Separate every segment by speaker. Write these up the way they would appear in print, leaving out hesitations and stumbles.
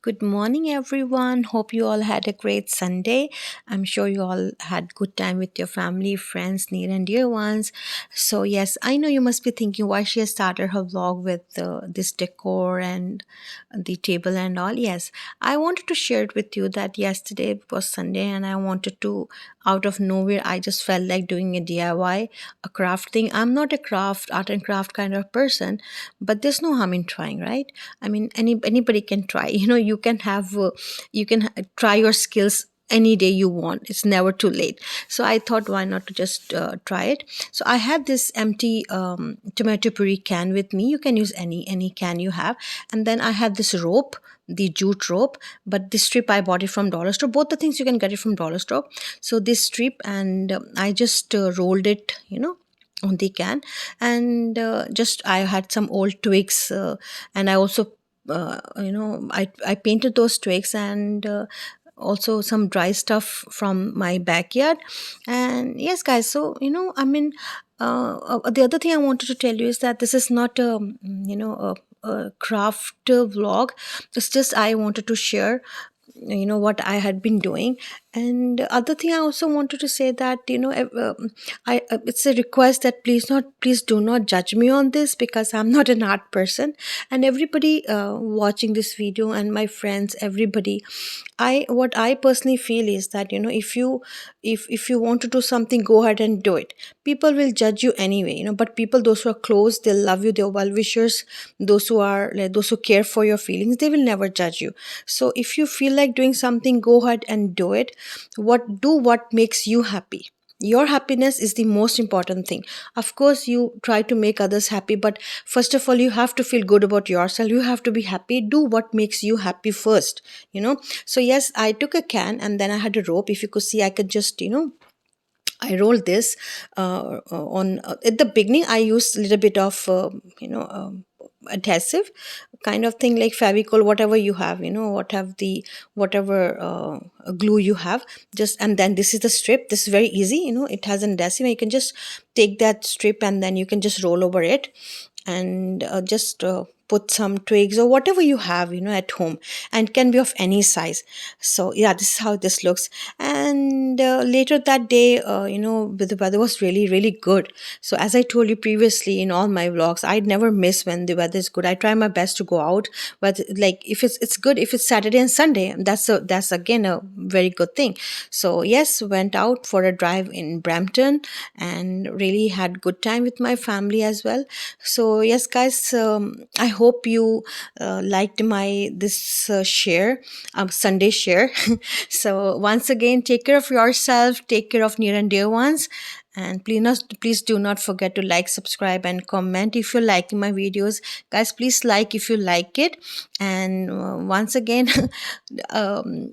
Speaker 1: Good morning, everyone. Hope you all had a great Sunday. I'm sure you all had good time with your family, friends, near and dear ones. So yes, I know you must be thinking why she has started her vlog with this decor and the table and all. Yes, I wanted to share it with you that yesterday was Sunday and I wanted to, out of nowhere, I just felt like doing a DIY, a craft thing. I'm not a art and craft kind of person, but there's no harm in trying, right? I mean, anybody can try. You can have try your skills any day you want. It's never too late. So I thought, why not to just try it. So I had this empty tomato puree can with me. You can use any can you have. And then I had this rope, the jute rope, but this strip I bought it from dollar store. Both the things you can get it from dollar store. So this strip, and I just rolled it, on the can. And just I had some old twigs, and I also I painted those twigs, and also some dry stuff from my backyard. And yes, guys, so the other thing I wanted to tell you is that this is not a craft vlog. It's just I wanted to share what I had been doing. And other thing I also wanted to say that I it's a request that please do not judge me on this, because I'm not an art person. And everybody watching this video, and my friends, everybody, I personally feel is that, if you want to do something, go ahead and do it. People will judge you anyway, but people, those who are close, they'll love you, they're well wishers. Those who are like, those who care for your feelings, they will never judge you. So if you feel like doing something, go ahead and do it. What makes you happy. Your happiness is the most important thing. Of course, you try to make others happy, but first of all, you have to feel good about yourself. You have to be happy. Do what makes you happy first, so yes, I took a can, and then I had a rope. If you could see, I could just, I rolled this on at the beginning. I used a little bit of adhesive kind of thing, like Fevicol, whatever you have, whatever glue you have. Just, and then this is the strip. This is very easy. It has an adhesive. You can just take that strip, and then you can just roll over it, and just put some twigs or whatever you have, at home, and can be of any size. So yeah, this is how this looks. And later that day, the weather was really really good. So as I told you previously in all my vlogs, I'd never miss when the weather is good. I try my best to go out, but like, if it's good, if it's Saturday and Sunday, that's again a very good thing. So yes, went out for a drive in Brampton, and really had good time with my family as well. So yes, guys, I hope you liked my this share, Sunday share. So once again, take care of yourself, take care of near and dear ones, and please do not forget to like, subscribe, and comment if you're liking my videos. Guys, please like if you like it. And once again, um,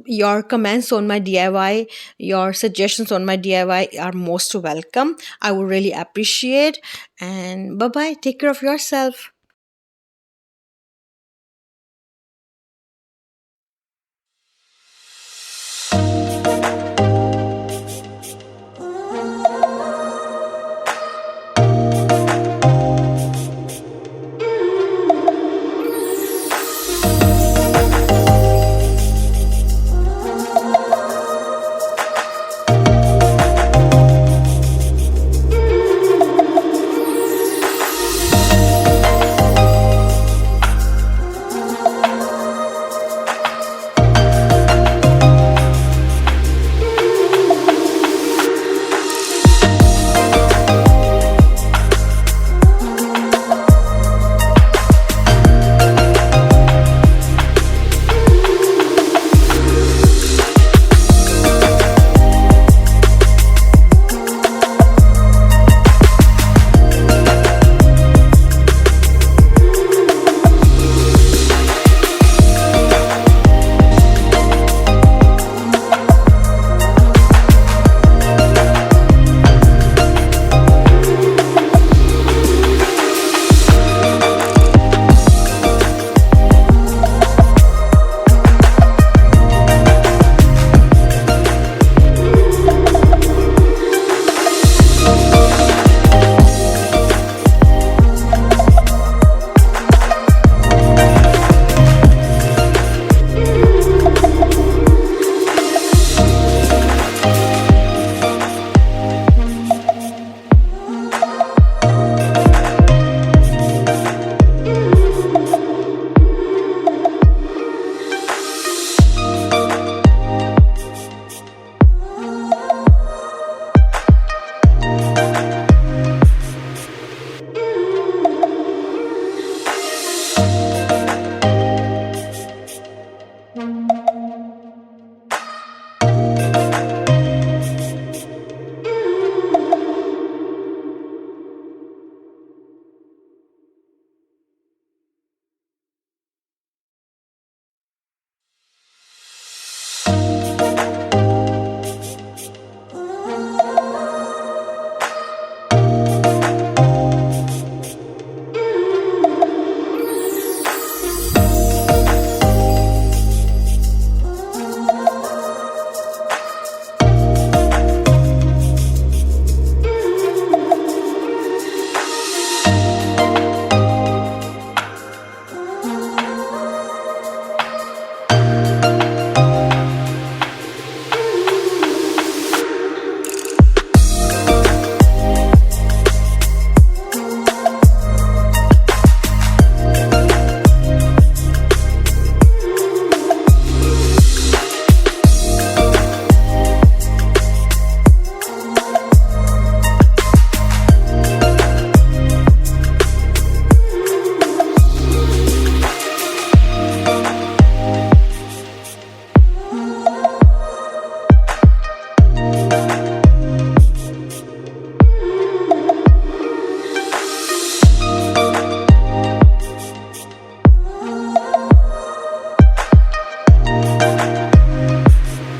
Speaker 1: your comments on my DIY, your suggestions on my DIY are most welcome. I would really appreciate. And bye bye, take care of yourself.